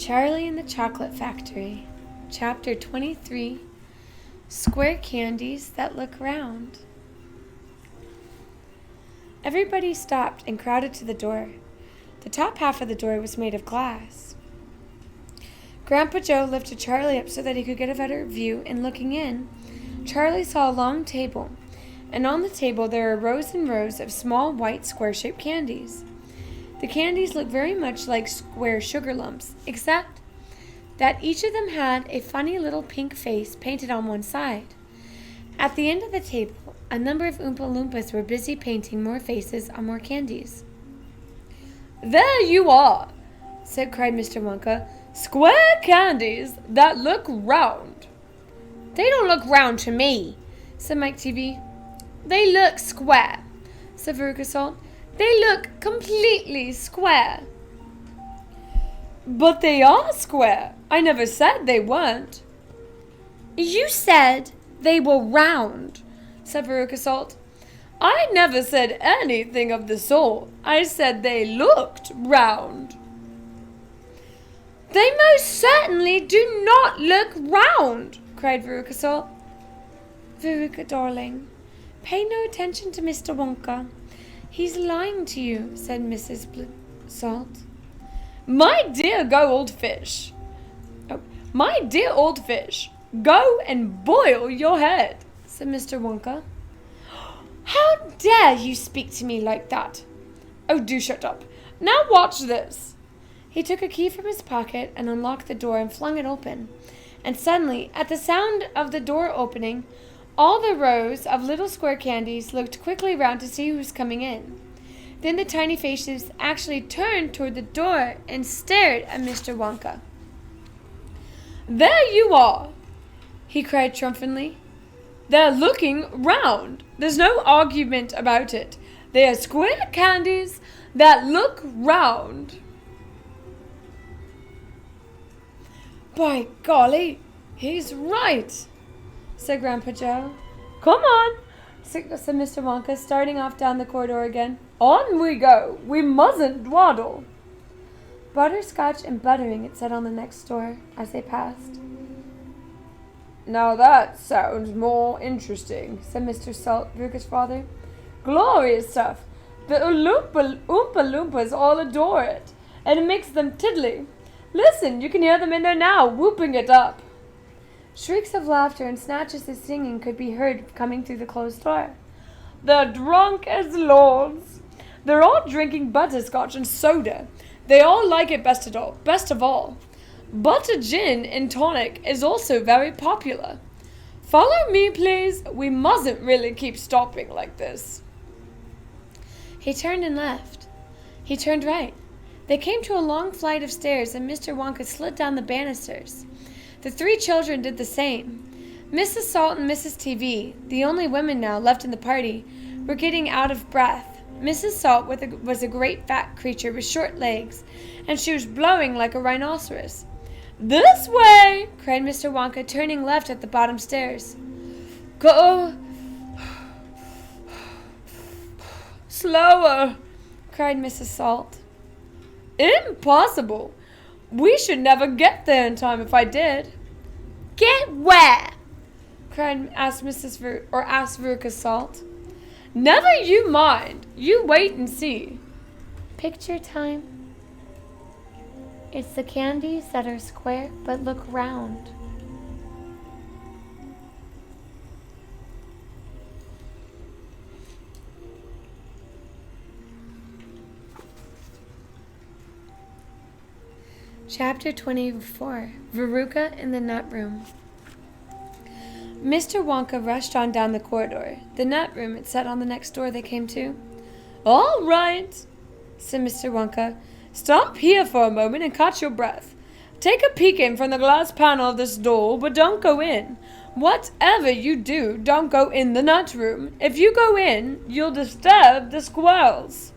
Charlie and the Chocolate Factory, Chapter 23, Square Candies That Look Round. Everybody stopped and crowded to the door. The top half of the door was made of glass. Grandpa Joe lifted Charlie up so that he could get a better view, and looking in, Charlie saw a long table, and on the table there were rows and rows of small white square-shaped candies. The candies looked very much like square sugar lumps, except that each of them had a funny little pink face painted on one side. At the end of the table, a number of Oompa Loompas were busy painting more faces on more candies. "There you are," cried Mr. Wonka. "Square candies that look round." "They don't look round to me," said Mike TV. "They look square," said Veruca Salt. "They look completely square." "But they are square. I never said they weren't." "You said they were round," said Veruca Salt. "I never said anything of the sort. I said they looked round." "They most certainly do not look round," cried Veruca Salt. "Veruca, darling, pay no attention to Mr. Wonka. He's lying to you," said Mrs. Salt. My dear goldfish, go and boil your head," said Mr. Wonka. "How dare you speak to me like that?" "Oh, do shut up. Now watch this." He took a key from his pocket and unlocked the door and flung it open. And suddenly, at the sound of the door opening, all the rows of little square candies looked quickly round to see who was coming in. Then the tiny faces actually turned toward the door and stared at Mr. Wonka. "There you are," he cried triumphantly. "They're looking round. There's no argument about it. They are square candies that look round." "By golly, he's right," said Grandpa Joe. "Come on," said Mr. Wonka, starting off down the corridor again. "On we go. We mustn't dawdle." "Butterscotch and buttering," it said on the next door as they passed. "Now that sounds more interesting," said Mr. Salt, Veruca's father. "Glorious stuff. The Oompa Loompas all adore it, and it makes them tiddly. Listen, you can hear them in there now, whooping it up." Shrieks of laughter and snatches of singing could be heard coming through the closed door. "They're drunk as lords. They're all drinking butterscotch and soda. They all like it best of all. Butter gin and tonic is also very popular. Follow me, please. We mustn't really keep stopping like this." He turned and left. He turned right. They came to a long flight of stairs, and Mr. Wonka slid down the banisters. The three children did the same. Mrs. Salt and Mrs. TV, the only women now left in the party, were getting out of breath. Mrs. Salt was a great fat creature with short legs, and she was blowing like a rhinoceros. "This way!" cried Mr. Wonka, turning left at the bottom stairs. "Go slower!" cried Mrs. Salt. "Impossible! We should never get there in time if I did." "Get where?" asked Veruca Salt. "Never you mind. You wait and see." Picture time. It's the candies that are square but look round. Chapter 24, Veruca in the Nut Room. Mr. Wonka rushed on down the corridor. The nut room, it said on the next door they came to. "All right," said Mr. Wonka. "Stop here for a moment and catch your breath. Take a peek in from the glass panel of this door, but don't go in. Whatever you do, don't go in the nut room. If you go in, you'll disturb the squirrels."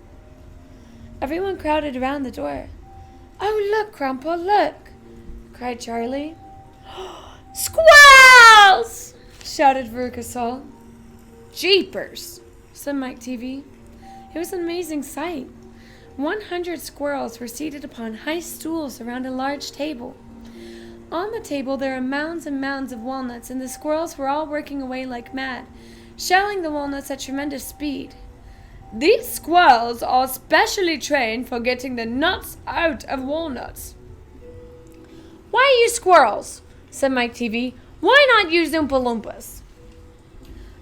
Everyone crowded around the door. "Oh, look, Grandpa, look!" cried Charlie. "Squirrels!" shouted Veruca Salt. "Jeepers!" said Mike TV. It was an amazing sight. 100 squirrels were seated upon high stools around a large table. On the table there were mounds and mounds of walnuts, and the squirrels were all working away like mad, shelling the walnuts at tremendous speed. These squirrels are specially trained for getting the nuts out of walnuts. Why are you squirrels? Said Mike TV. Why not use Oompa Loompas?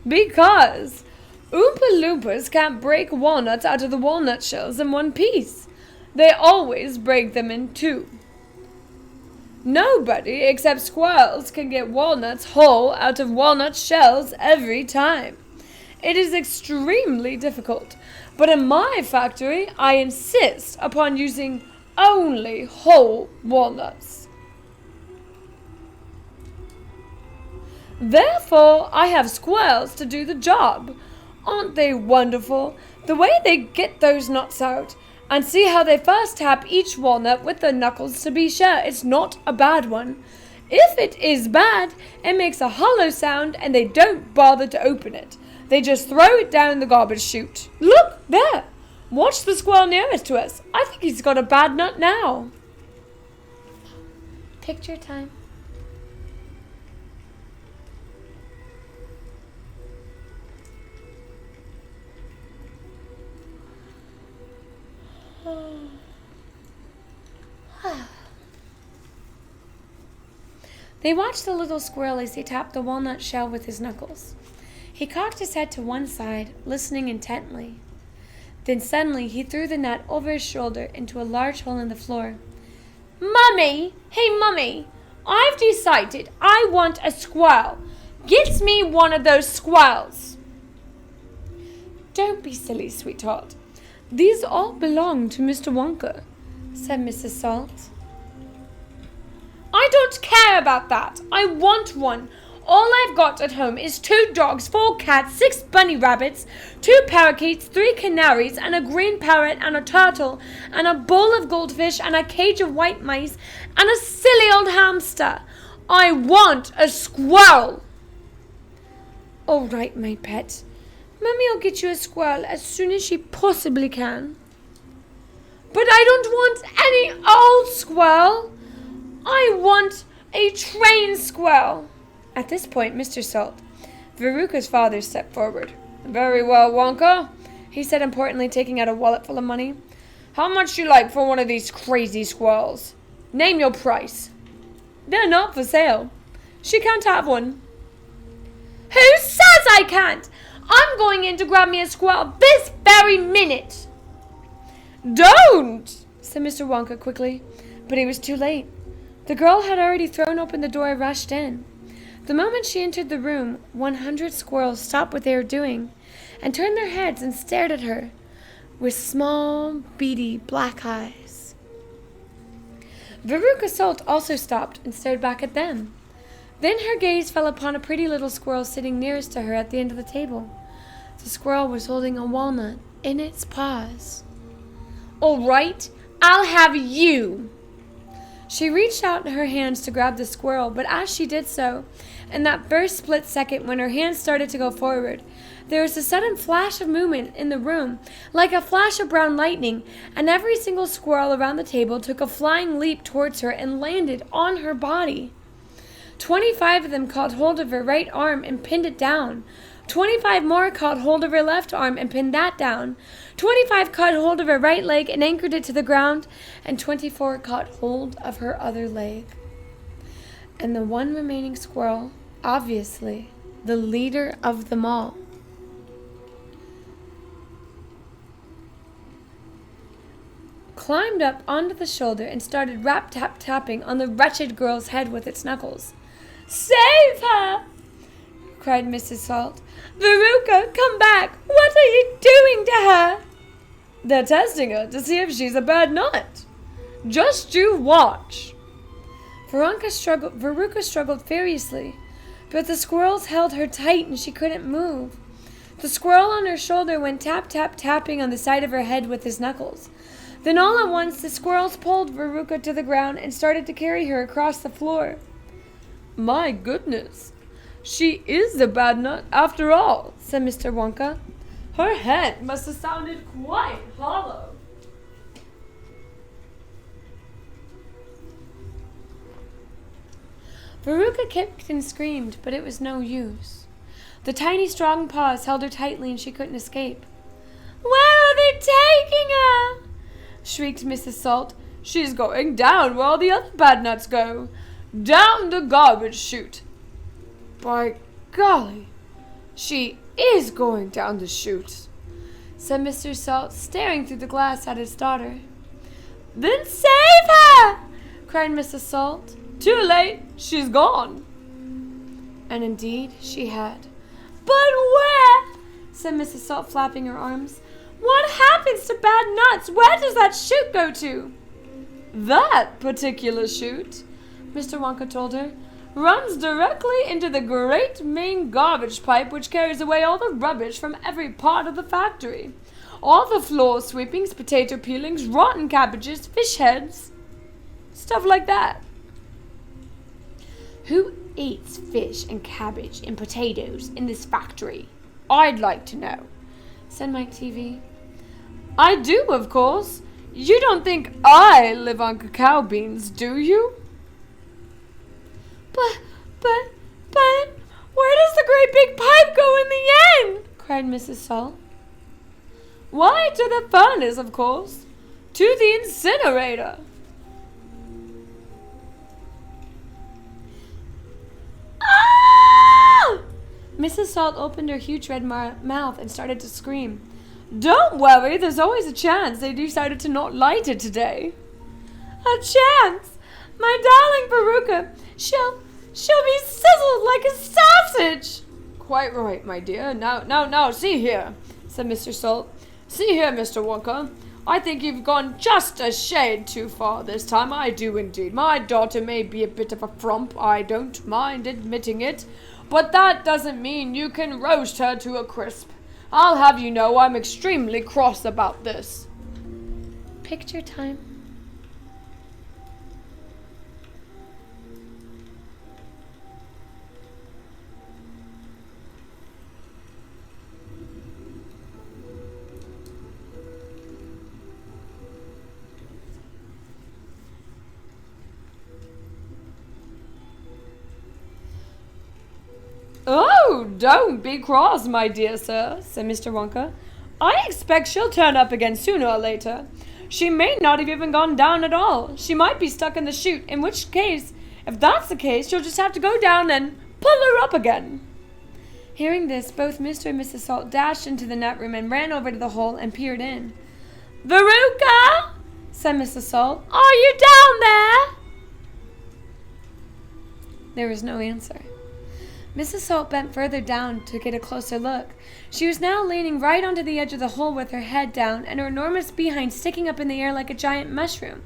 Because Oompa Loompas can't break walnuts out of the walnut shells in one piece. They always break them in two. Nobody except squirrels can get walnuts whole out of walnut shells every time. It is extremely difficult, but in my factory I insist upon using only whole walnuts. Therefore, I have squirrels to do the job. Aren't they wonderful? The way they get those nuts out, and see how they first tap each walnut with their knuckles to be sure it's not a bad one. If it is bad, it makes a hollow sound and they don't bother to open it. They just throw it down the garbage chute. Look, there! Watch the squirrel nearest to us. I think he's got a bad nut now. Picture time. They watched the little squirrel as he tapped the walnut shell with his knuckles. He cocked his head to one side, listening intently. Then suddenly he threw the nut over his shoulder into a large hole in the floor. Mummy! Hey, Mummy! I've decided I want a squirrel. Get me one of those squirrels. Don't be silly, sweetheart. These all belong to Mr. Wonka, said Mrs. Salt. I don't care about that. I want one. All I've got at home is 2 dogs, 4 cats, 6 bunny rabbits, 2 parakeets, 3 canaries, and a green parrot, and a turtle, and a bowl of goldfish, and a cage of white mice, and a silly old hamster. I want a squirrel. All right, my pet. Mummy will get you a squirrel as soon as she possibly can. But I don't want any old squirrel. I want a trained squirrel. At this point, Mr. Salt, Veruca's father, stepped forward. Very well, Wonka, he said importantly, taking out a wallet full of money. How much do you like for one of these crazy squirrels? Name your price. They're not for sale. She can't have one. Who says I can't? I'm going in to grab me a squirrel this very minute. Don't, said Mr. Wonka quickly, but he was too late. The girl had already thrown open the door and rushed in. The moment she entered the room, 100 squirrels stopped what they were doing and turned their heads and stared at her with small, beady black eyes. Veruca Salt also stopped and stared back at them. Then her gaze fell upon a pretty little squirrel sitting nearest to her at the end of the table. The squirrel was holding a walnut in its paws. All right, I'll have you. She reached out her hands to grab the squirrel, but as she did so, in that first split second when her hands started to go forward, there was a sudden flash of movement in the room, like a flash of brown lightning, and every single squirrel around the table took a flying leap towards her and landed on her body. 25 of them caught hold of her right arm and pinned it down. 25 more caught hold of her left arm and pinned that down. 25 caught hold of her right leg and anchored it to the ground, and 24 caught hold of her other leg. And the one remaining squirrel, obviously the leader of them all, climbed up onto the shoulder and started rap-tap-tapping on the wretched girl's head with its knuckles. Save her! cried Mrs. Salt. Veruca, come back! What are you doing to her? They're testing her to see if she's a bad nut. Just you watch. Veruca struggled furiously, but the squirrels held her tight and she couldn't move. The squirrel on her shoulder went tap-tap-tapping on the side of her head with his knuckles. Then all at once the squirrels pulled Veruca to the ground and started to carry her across the floor. My goodness, she is a bad nut after all, said Mr. Wonka. Her head must have sounded quite hollow. Veruca kicked and screamed, but it was no use. The tiny, strong paws held her tightly and she couldn't escape. "Where are they taking her?" shrieked Mrs. Salt. "She's going down where all the other bad nuts go. Down the garbage chute." "By golly, she is going down the chute," said Mr. Salt, staring through the glass at his daughter. "Then save her!" cried Mrs. Salt. "Too late, she's gone." And indeed she had. "But where?" said Mrs. Salt, flapping her arms. "What happens to bad nuts? Where does that chute go to?" "That particular chute," Mr. Wonka told her, "runs directly into the great main garbage pipe which carries away all the rubbish from every part of the factory. All the floor sweepings, potato peelings, rotten cabbages, fish heads, stuff like that." "Who eats fish and cabbage and potatoes in this factory? I'd like to know," said Mike TV. "I do, of course. You don't think I live on cacao beans, do you?" But, where does the great big pipe go in the end?" cried Mrs. Salt. "Why, to the furnace, of course. To the incinerator." Ah! Mrs. Salt opened her huge red mouth and started to scream. "Don't worry, there's always a chance they decided to not light it today." "A chance? My darling Veruca, she'll be sizzled like a sausage." "Quite right, my dear. Now, see here," said Mr. Salt. "See here, Mr. Wonka. I think you've gone just a shade too far this time. I do indeed. My daughter may be a bit of a frump. I don't mind admitting it. But that doesn't mean you can roast her to a crisp. I'll have you know I'm extremely cross about this." Picture time. "Oh, don't be cross, my dear sir," said Mr. Wonka. "I expect she'll turn up again sooner or later. She may not have even gone down at all. She might be stuck in the chute, in which case, if that's the case, she'll just have to go down and pull her up again." Hearing this, both Mr. and Mrs. Salt dashed into the net room and ran over to the hole and peered in. "Veruca," said Mrs. Salt, "are you down there?" There was no answer. Mrs. Salt bent further down to get a closer look. She was now leaning right onto the edge of the hole with her head down and her enormous behind sticking up in the air like a giant mushroom.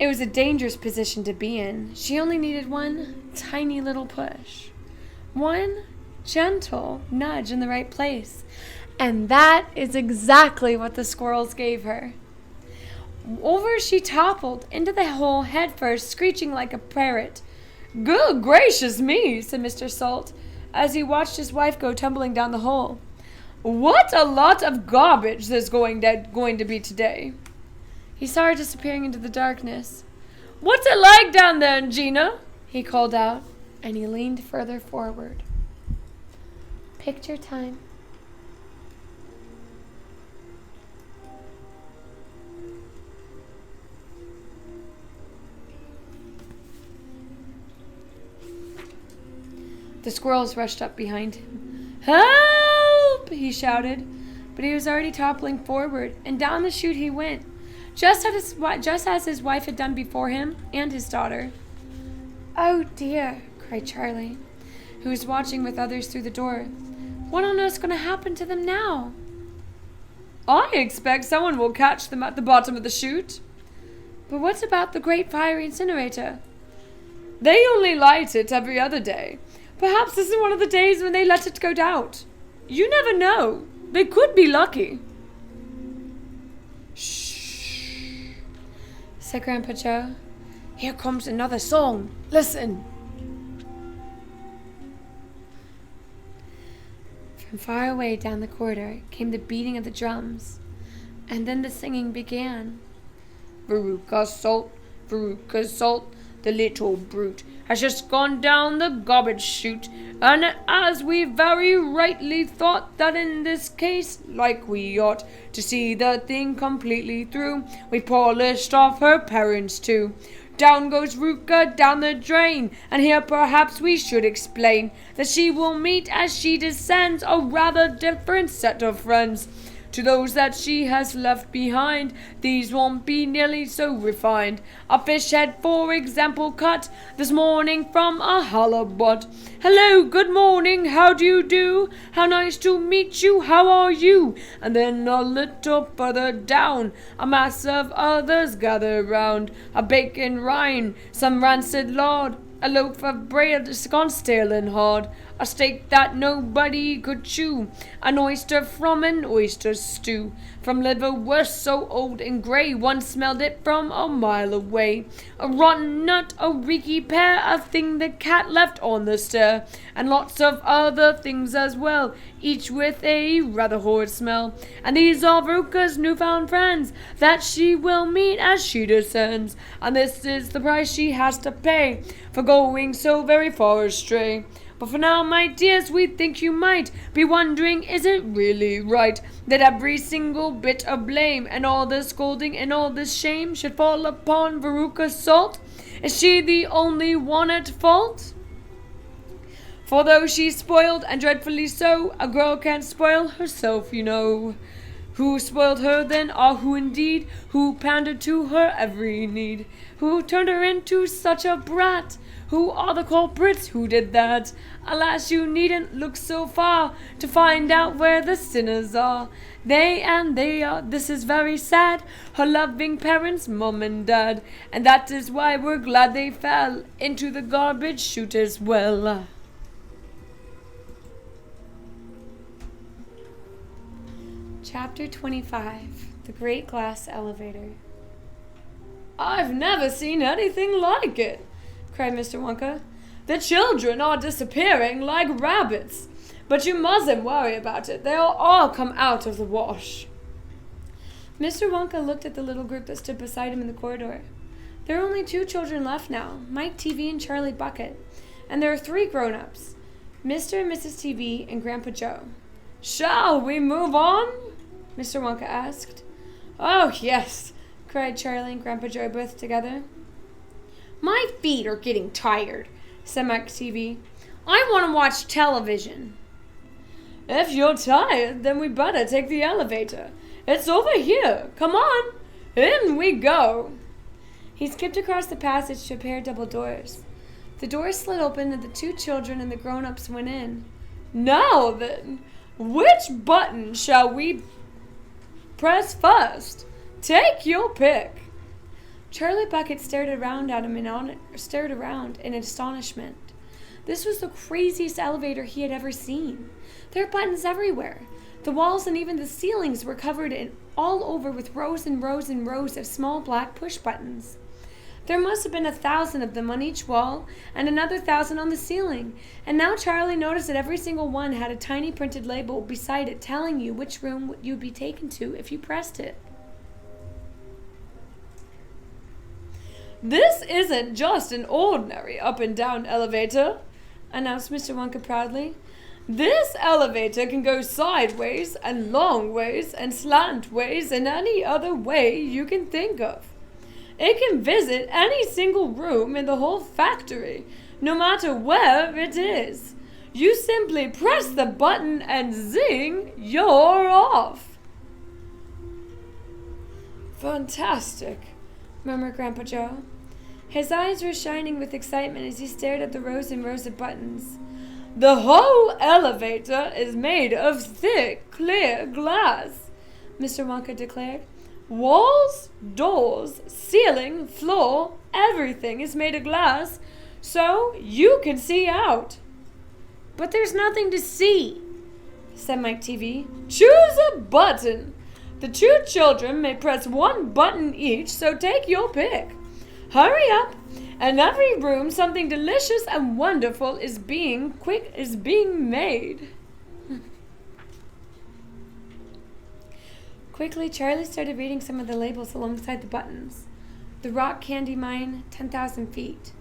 It was a dangerous position to be in. She only needed one tiny little push. One gentle nudge in the right place. And that is exactly what the squirrels gave her. Over she toppled into the hole head first, screeching like a parrot. "Good gracious me," said Mr. Salt, as he watched his wife go tumbling down the hole. "What a lot of garbage there's going to be today." He saw her disappearing into the darkness. "What's it like down there, Gina?" he called out, and he leaned further forward. Picture time. The squirrels rushed up behind him. "Help!" he shouted, but he was already toppling forward, and down the chute he went, just as his wife had done before him and his daughter. "Oh dear," cried Charlie, who was watching with others through the door. "What on earth's going to happen to them now?" "I expect someone will catch them at the bottom of the chute." "But what about the great fiery incinerator?" "They only light it every other day. Perhaps this is one of the days when they let it go out. You never know. They could be lucky." "Shh," said Grandpa Joe. "Here comes another song. Listen." From far away down the corridor came the beating of the drums, and then the singing began. "Veruca Salt, Veruca Salt, The little brute has just gone down the garbage chute, and as we very rightly thought that in this case, like we ought to see the thing completely through, we polished off her parents too. Down goes Veruca down the drain, and here perhaps we should explain that she will meet as she descends a rather different set of friends. To those that she has left behind, these won't be nearly so refined. A fish head, for example, cut this morning from a halibut. Hello, good morning, how do you do? How nice to meet you, how are you? And then a little further down, a mass of others gather round. A bacon rind, some rancid lard, a loaf of bread gone stale and hard, a steak that nobody could chew, an oyster from an oyster stew, from liver worse so old and grey, one smelled it from a mile away. A rotten nut, a reeky pear, a thing the cat left on the stair, and lots of other things as well, each with a rather horrid smell. And these are Veruca's newfound friends that she will meet as she descends, and this is the price she has to pay for going so very far astray. But for now, my dears, we think you might be wondering, is it really right that every single bit of blame and all this scolding and all this shame should fall upon Veruca Salt? Is she the only one at fault? For though she's spoiled, and dreadfully so, a girl can't spoil herself, you know. Who spoiled her then? Ah, who indeed? Who pandered to her every need? Who turned her into such a brat? Who are the culprits? Who did that? Alas, you needn't look so far to find out where the sinners are. They are, this is very sad, her loving parents, mum and dad. And that is why we're glad they fell into the garbage chute as well. Chapter 25. The Great Glass Elevator. I've never seen anything like it, cried Mr. Wonka. The children are disappearing like rabbits. But you mustn't worry about it. They'll all come out of the wash. Mr. Wonka looked at the little group that stood beside him in the corridor. There are only 2 children left now, Mike TV and Charlie Bucket. And there are 3 grown-ups, Mr. and Mrs. TV and Grandpa Joe. Shall we move on? Mr. Wonka asked. Oh, yes, cried Charlie and Grandpa Joe both together. My feet are getting tired, said Mike TV. I want to watch television. If you're tired, then we better take the elevator. It's over here. Come on. In we go. He skipped across the passage to a pair of double doors. The doors slid open and the 2 children and the grown-ups went in. Now then, which button shall we press first? Take your pick. Charlie Bucket stared around in astonishment. This was the craziest elevator he had ever seen. There were buttons everywhere. The walls and even the ceilings were covered all over with rows and rows and rows of small black push buttons. There must have been 1,000 of them on each wall and another 1,000 on the ceiling. And now Charlie noticed that every single one had a tiny printed label beside it telling you which room you'd be taken to if you pressed it. This isn't just an ordinary up and down elevator, announced Mr. Wonka proudly. This elevator can go sideways and long ways and slant ways and any other way you can think of. It can visit any single room in the whole factory, no matter where it is. You simply press the button and zing, you're off. Fantastic, murmured Grandpa Joe. His eyes were shining with excitement as he stared at the rows and rows of buttons. The whole elevator is made of thick, clear glass, Mr. Wonka declared. Walls, doors, ceiling, floor, everything is made of glass, so you can see out. But there's nothing to see, said Mike TV. Choose a button. The 2 children may press 1 button each, so take your pick. Hurry up. In every room, something delicious and wonderful is being made. Quickly, Charlie started reading some of the labels alongside the buttons. The rock candy mine, 10,000 feet.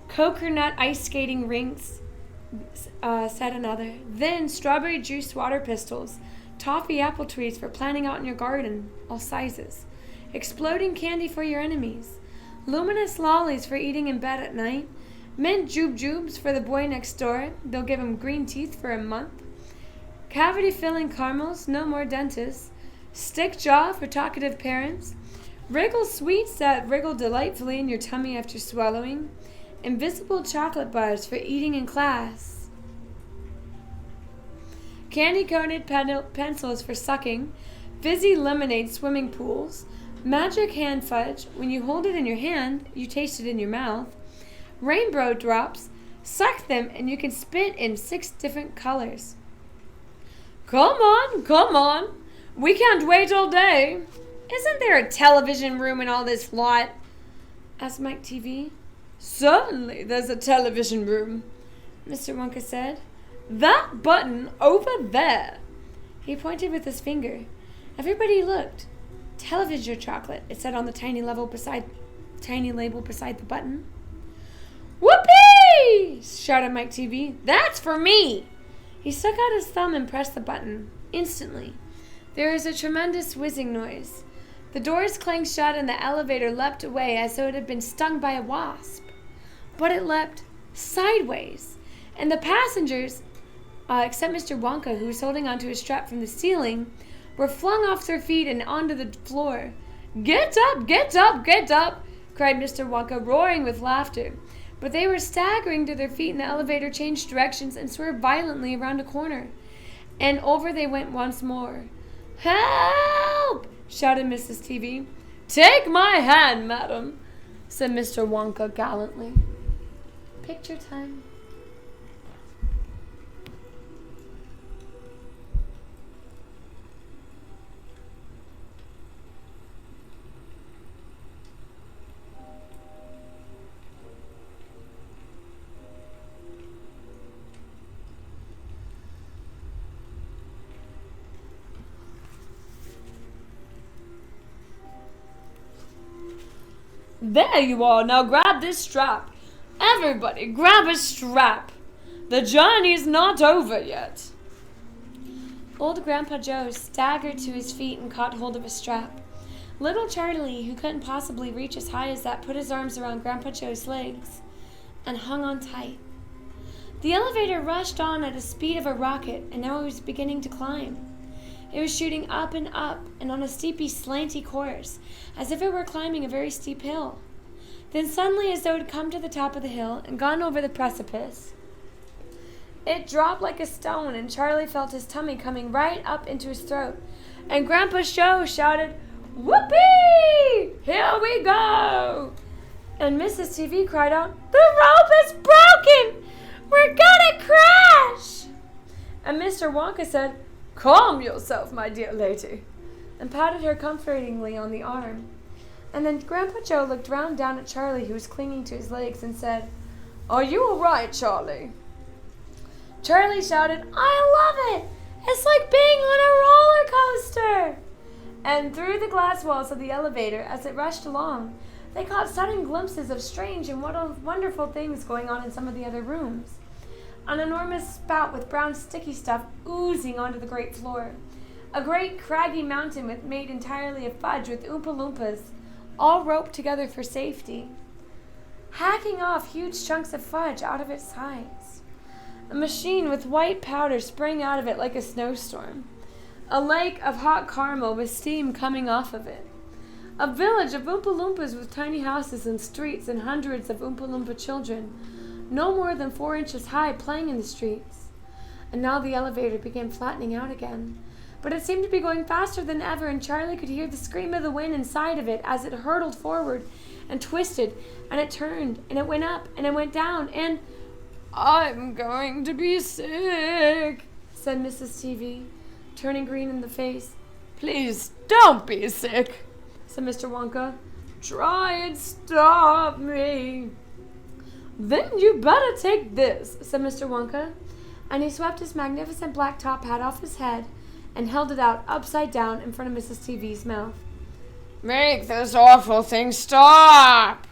Coconut ice skating rinks, said another. Then strawberry juice water pistols, toffee apple trees for planting out in your garden, all sizes. Exploding candy for your enemies. Luminous lollies for eating in bed at night. Mint jubes for the boy next door. They'll give him green teeth for a month. Cavity-filling caramels, no more dentists. Stick jaw for talkative parents. Wriggle sweets that wriggle delightfully in your tummy after swallowing. Invisible chocolate bars for eating in class. Candy-coated pencils for sucking. Fizzy lemonade swimming pools. Magic hand fudge. When you hold it in your hand, you taste it in your mouth. Rainbow drops. Suck them and you can spit in 6 different colors. Come on. We can't wait all day. Isn't there a television room in all this lot? Asked Mike TV. Certainly there's a television room, Mr. Wonka said. That button over there. He pointed with his finger. Everybody looked. Television chocolate, it said on the tiny label beside the button. Whoopee! Shouted Mike TV. That's for me. He stuck out his thumb and pressed the button. Instantly, there was a tremendous whizzing noise. The doors clanged shut and the elevator leapt away as though it had been stung by a wasp. But it leapt sideways, and the passengers, except Mr. Wonka, who was holding onto a strap from the ceiling, were flung off their feet and onto the floor. Get up, get up, get up, cried Mr. Wonka, roaring with laughter. But they were staggering to their feet, and the elevator changed directions and swerved violently around a corner. And over they went once more. Help! Shouted Mrs. TV. Take my hand, madam, said Mr. Wonka gallantly. Picture time. There you are. Now grab this strap. Everybody, grab a strap. The journey's not over yet. Old Grandpa Joe staggered to his feet and caught hold of a strap. Little Charlie, who couldn't possibly reach as high as that, put his arms around Grandpa Joe's legs and hung on tight. The elevator rushed on at the speed of a rocket, and now it was beginning to climb. It was shooting up and on a steepy, slanty course, as if it were climbing a very steep hill. Then suddenly, as though it had come to the top of the hill and gone over the precipice, it dropped like a stone, and Charlie felt his tummy coming right up into his throat. And Grandpa Joe shouted, "Whoopee! Here we go!" And Mrs. TV cried out, "The rope is broken! We're gonna crash!" And Mr. Wonka said, "Calm yourself, my dear lady," and patted her comfortingly on the arm. And then Grandpa Joe looked round down at Charlie, who was clinging to his legs, and said, "Are you all right, Charlie?" Charlie shouted, "I love it! It's like being on a roller coaster!" And through the glass walls of the elevator, as it rushed along, they caught sudden glimpses of strange and wonderful things going on in some of the other rooms. An enormous spout with brown sticky stuff oozing onto the great floor. A great craggy mountain made entirely of fudge with Oompa Loompas, all roped together for safety, hacking off huge chunks of fudge out of its sides. A machine with white powder sprang out of it like a snowstorm. A lake of hot caramel with steam coming off of it. A village of Oompa Loompas with tiny houses and streets and hundreds of Oompa Loompa children, no more than 4 inches high, playing in the streets. And now the elevator began flattening out again. But it seemed to be going faster than ever, and Charlie could hear the scream of the wind inside of it as it hurtled forward and twisted, and it turned, and it went up, and it went down, and "I'm going to be sick," said Mrs. TV, turning green in the face. "Please don't be sick," said Mr. Wonka. "Try and stop me." "Then you better take this," said Mr. Wonka, and he swept his magnificent black top hat off his head and held it out upside down in front of Mrs. TV's mouth. Make this awful thing stop!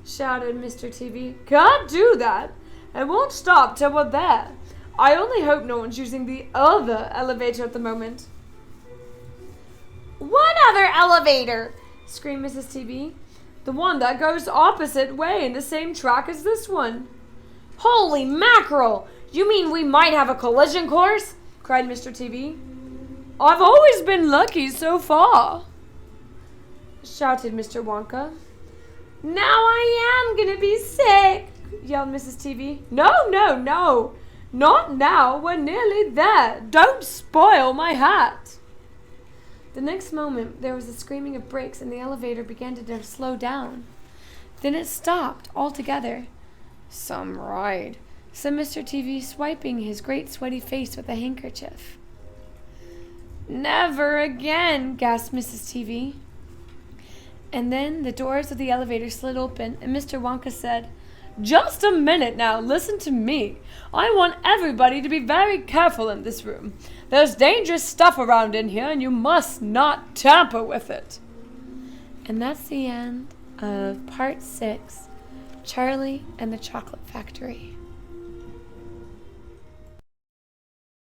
Shouted Mr. TV. Can't do that. It won't stop till we're there. I only hope no one's using the other elevator at the moment. What other elevator? Screamed Mrs. TV. The one that goes opposite way in the same track as this one. Holy mackerel! You mean we might have a collision course? Cried Mr. TV. I've always been lucky so far, shouted Mr. Wonka. Now I am gonna be sick, yelled Mrs. TV. No, not now. We're nearly there. Don't spoil my hat. The next moment, there was a screaming of brakes and the elevator began to slow down. Then it stopped altogether. Some ride, said Mr. TV, swiping his great sweaty face with a handkerchief. Never again, gasped Mrs. TV. And then the doors of the elevator slid open and Mr. Wonka said, Just a minute now, listen to me. I want everybody to be very careful in this room. There's dangerous stuff around in here and you must not tamper with it. And that's the end of part 6, Charlie and the Chocolate Factory.